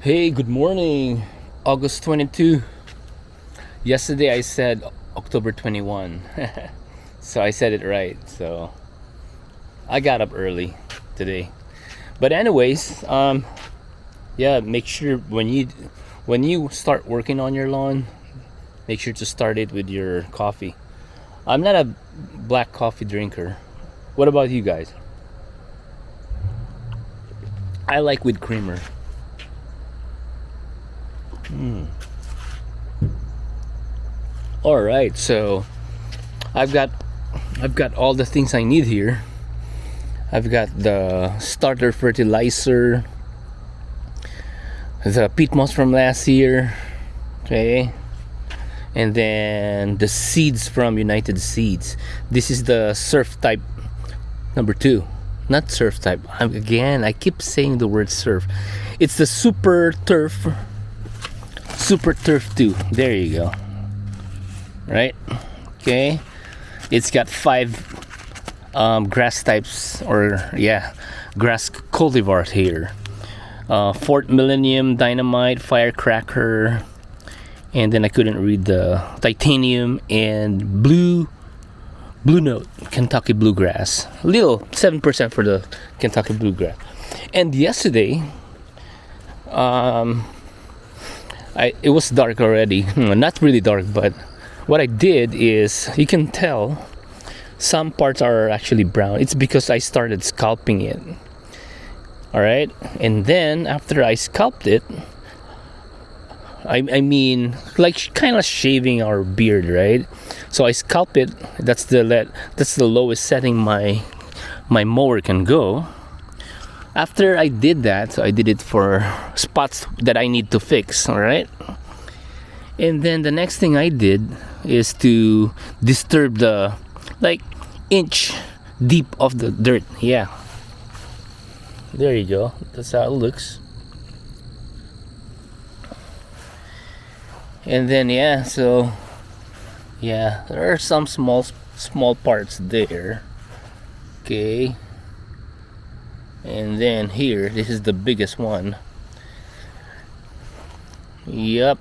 Hey, good morning. August 22. Yesterday I said October 21. So I said it right. So I got up early today. But anyways, yeah, make sure when you start working on your lawn, make sure to start it with your coffee. I'm not a black coffee drinker. What about you guys? I like with creamer. All right, so I've got I've got all the things I need here. I've got the starter fertilizer, the peat moss from last year, okay, and then the seeds from United Seeds. This is the surf type number 2, not surf type. I keep saying the word surf. It's the Super Turf 2. There you go. Right? Okay. It's got 5 grass types, or yeah, grass cultivars here. Fort Millennium, Dynamite, Firecracker, and then I couldn't read the Titanium and Blue Note, Kentucky Bluegrass. Little 7% for the Kentucky Bluegrass. And yesterday, it was dark already. Not really dark, but what I did is, you can tell some parts are actually brown. It's because I started scalping it. All right, and then after I scalped it, I mean, like kind of shaving our beard, right? So I scalped it. That's the lowest setting my mower can go. After I did that, so I did it for spots that I need to fix, all right? And then the next thing I did is to disturb the, like, inch deep of the dirt. Yeah. There you go. That's how it looks. And then, yeah, so, yeah, there are some small parts there. Okay. And then here, this is the biggest one. Yep.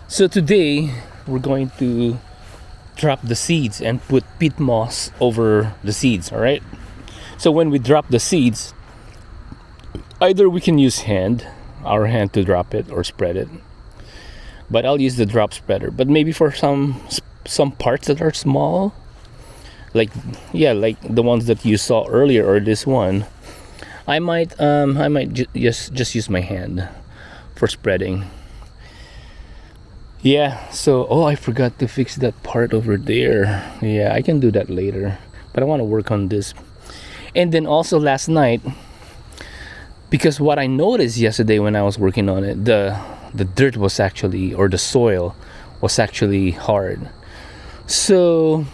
So today we're going to drop the seeds and put peat moss over the seeds, all right? So when we drop the seeds, either we can use our hand to drop it or spread it. But I'll use the drop spreader. But maybe for some parts that are small, like the ones that you saw earlier, or this one, I might just use my hand for spreading. Yeah, so I forgot to fix that part over there. Yeah, I can do that later, but I want to work on this. And then also last night, because what I noticed yesterday when I was working on it, the dirt was actually, or the soil was actually hard. So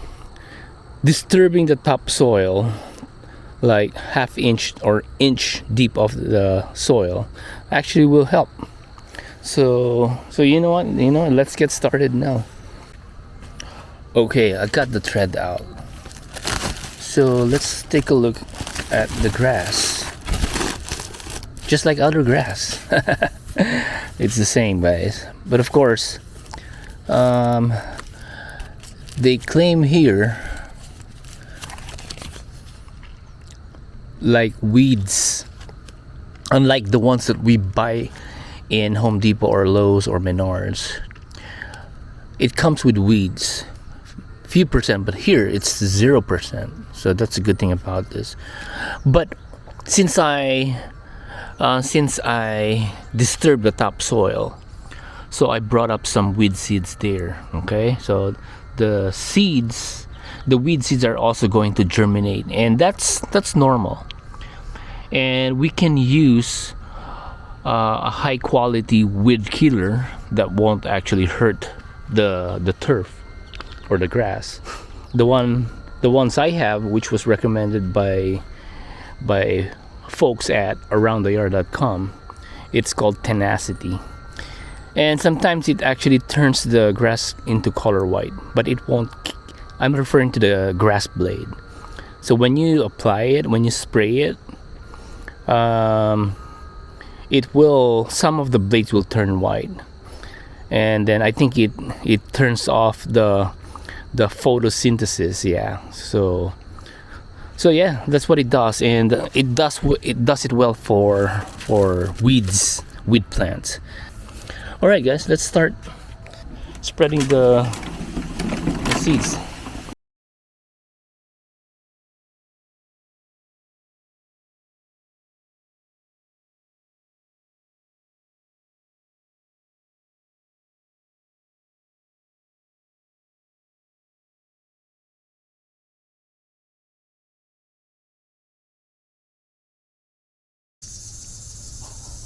disturbing the topsoil, like half inch or inch deep of the soil, actually will help. So you know what? Let's get started now. Okay, I got the thread out. So let's take a look at the grass. Just like other grass. It's the same, guys. But of course, they claim here, like weeds, unlike the ones that we buy in Home Depot or Lowe's or Menards, it comes with weeds, few percent, but here it's 0%. So that's a good thing about this. But since I disturbed the topsoil, so I brought up some weed seeds there. Okay, so the weed seeds are also going to germinate, and that's normal. And we can use a high quality weed killer that won't actually hurt the turf or the grass. The ones I have, which was recommended by folks at aroundtheyard.com, it's called Tenacity. And sometimes it actually turns the grass into color white, but it won't. I'm referring to the grass blade. So when you apply it, when you spray it, it will, some of the blades will turn white, and then I think it turns off the photosynthesis. Yeah, so yeah, that's what it does, and it does it well for weed plants. All right, guys, let's start spreading the seeds.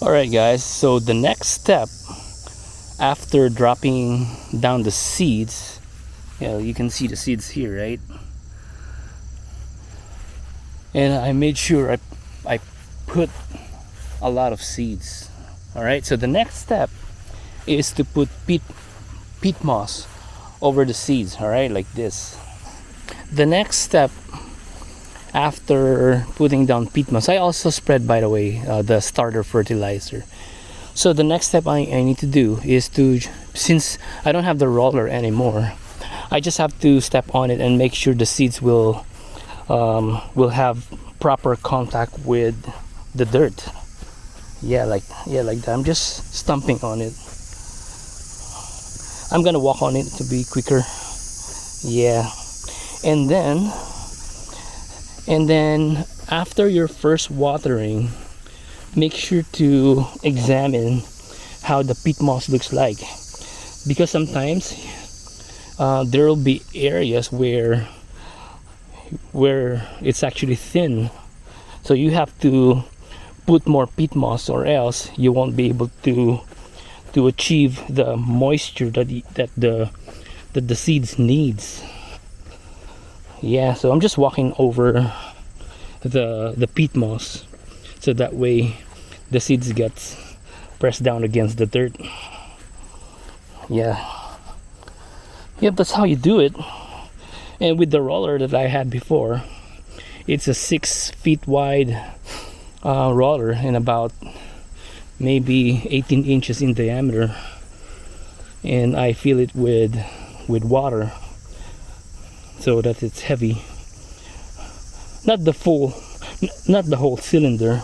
All right, guys, so the next step after dropping down the seeds, you can see the seeds here, right? And I made sure I put a lot of seeds. All right, so the next step is to put peat moss over the seeds. All right, like this. The next step after putting down peat moss, I also spread, by the way, the starter fertilizer. So the next step I need to do is to, since I don't have the roller anymore, I just have to step on it and make sure the seeds will have proper contact with the dirt. Yeah, like that. I'm just stomping on it. I'm gonna walk on it to be quicker. Yeah, and then after your first watering, make sure to examine how the peat moss looks like, because sometimes there will be areas where it's actually thin, so you have to put more peat moss, or else you won't be able to achieve the moisture that the seeds needs. Yeah, so I'm just walking over the peat moss, so that way the seeds gets pressed down against the dirt. Yeah, yep, that's how you do it. And with the roller that I had before, it's a 6 feet wide roller and about maybe 18 inches in diameter, and I fill it with water so that it's heavy. Not the whole cylinder.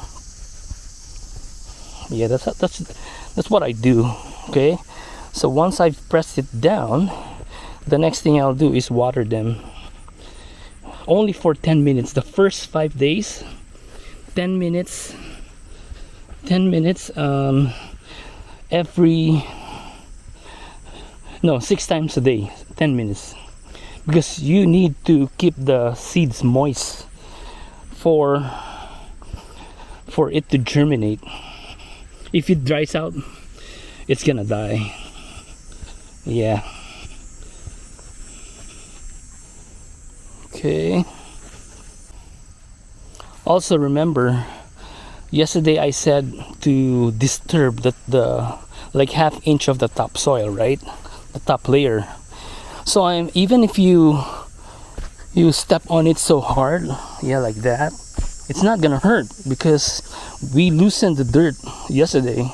Yeah, that's what I do. Okay, so once I've pressed it down, the next thing I'll do is water them. Only for 10 minutes. The first 5 days, 10 minutes. 10 minutes no, 6 times a day, 10 minutes. Because you need to keep the seeds moist for it to germinate. If it dries out, it's gonna die. Yeah. Okay. Also remember, yesterday I said to disturb the like ½ inch of the topsoil, right? The top layer. So even if you step on it so hard, yeah, like that, it's not gonna hurt because we loosened the dirt yesterday.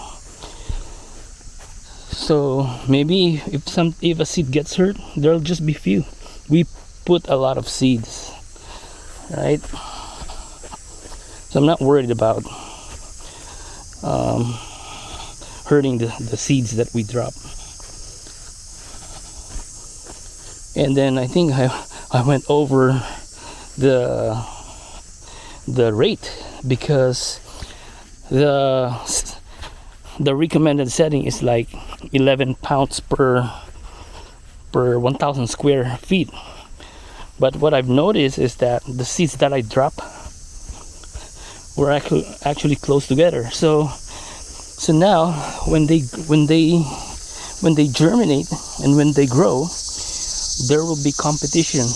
So maybe if a seed gets hurt, there'll just be few. We put a lot of seeds, right? So I'm not worried about hurting the seeds that we drop. And then I think I went over the rate, because the recommended setting is like 11 pounds per 1,000 square feet. But what I've noticed is that the seeds that I drop were actually close together. So now when they germinate and when they grow, there will be competition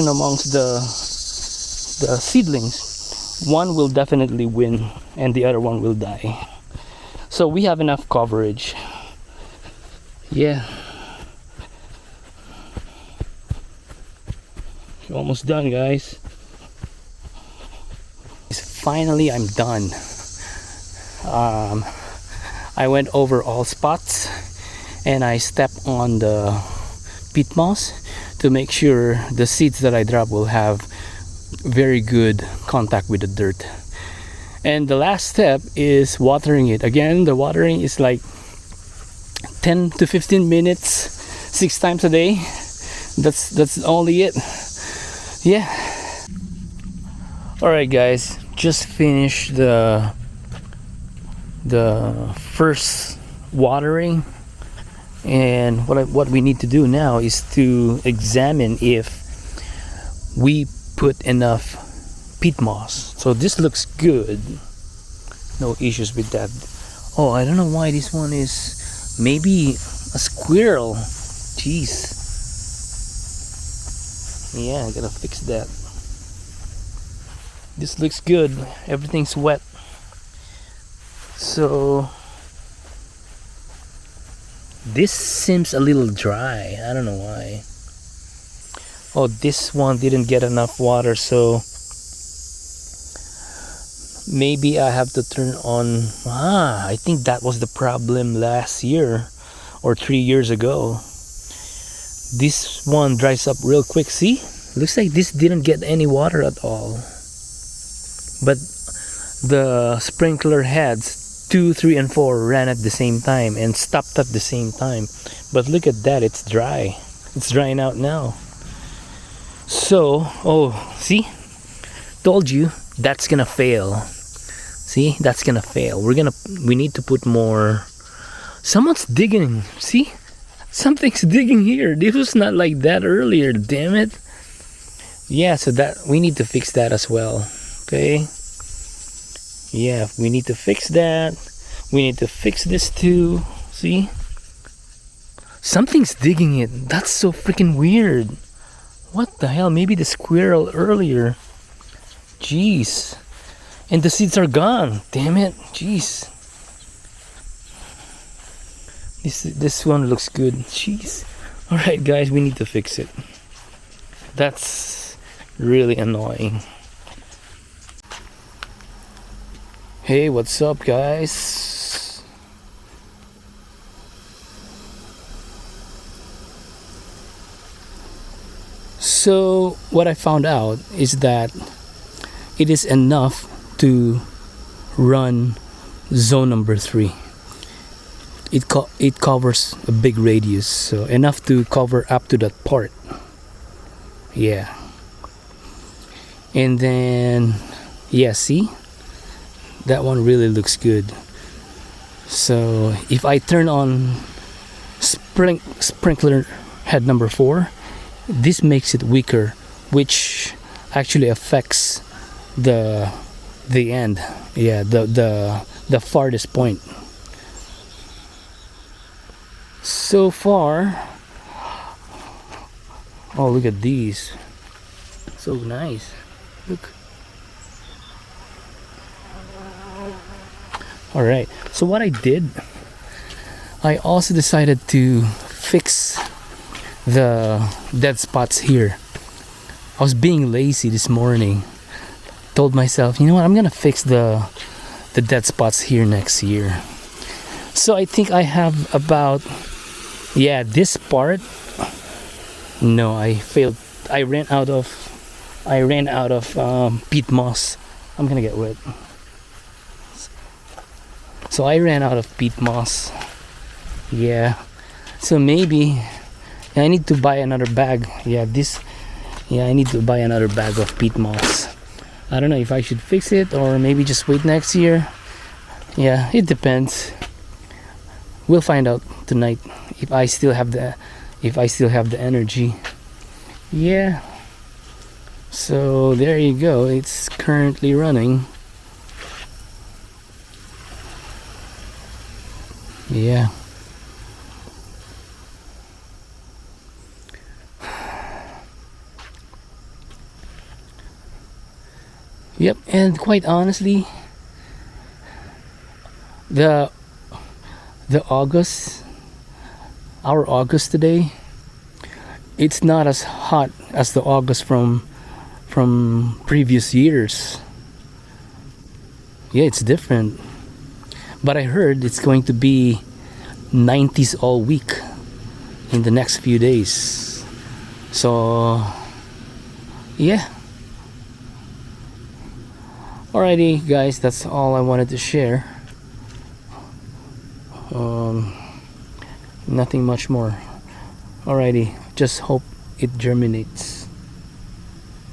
amongst the seedlings. One will definitely win and the other one will die. So we have enough coverage. Yeah, almost done, guys. finally I'm done. I went over all spots and I stepped on the peat moss to make sure the seeds that I drop will have very good contact with the dirt. And the last step is watering it. Again, the watering is like 10 to 15 minutes, 6 times a day. That's only it. Yeah. All right, guys, just finished the first watering, and what we need to do now is to examine if we put enough peat moss. So this looks good, no issues with that. Oh, I don't know why this one is maybe a squirrel. Jeez. Yeah, I gotta fix that. This looks good, everything's wet. So this seems a little dry. I don't know why. Oh, this one didn't get enough water, so maybe I have to turn on. I think that was the problem last year or 3 years ago. This one dries up real quick. See, looks like this didn't get any water at all, but the sprinkler heads 2, 3, and 4 ran at the same time and stopped at the same time. But look at that, it's dry. It's drying out now. So, oh, see? Told you, that's gonna fail. See, that's gonna fail. We need to put more. Someone's digging. See? Something's digging here. This was not like that earlier, damn it. Yeah, so that we need to fix that as well. Okay? Yeah, we need to fix that. We need to fix this too. See? Something's digging it. That's so freaking weird. What the hell? Maybe the squirrel earlier. Jeez. And the seeds are gone. Damn it. Jeez. This one looks good. Jeez. Alright, guys, we need to fix it. That's really annoying. Hey, what's up, guys? So what I found out is that it is enough to run zone number 3. It covers a big radius, so enough to cover up to that part. Yeah. And then, yeah, see? That one really looks good. So if I turn on sprinkler head number 4, this makes it weaker, which actually affects the end. Yeah, the farthest point. So far, oh, look at these. So nice. Look. Alright, so what I did, I also decided to fix the dead spots here. I was being lazy this morning. Told myself, you know what, I'm gonna fix the dead spots here next year. So I think I have about, yeah, this part. No, I failed. I ran out of peat moss. I'm gonna get wet. So I ran out of peat moss. Yeah. So maybe I need to buy another bag. Yeah, I need to buy another bag of peat moss. I don't know if I should fix it or maybe just wait next year. Yeah, it depends. We'll find out tonight if I still have the energy. Yeah. So there you go. It's currently running. Yeah. Yep, and quite honestly, the August, our August today, it's not as hot as the August from previous years. Yeah, it's different. But I heard it's going to be 90s all week in the next few days. So, yeah. Alrighty, guys, that's all I wanted to share. Nothing much more. Alrighty, just hope it germinates.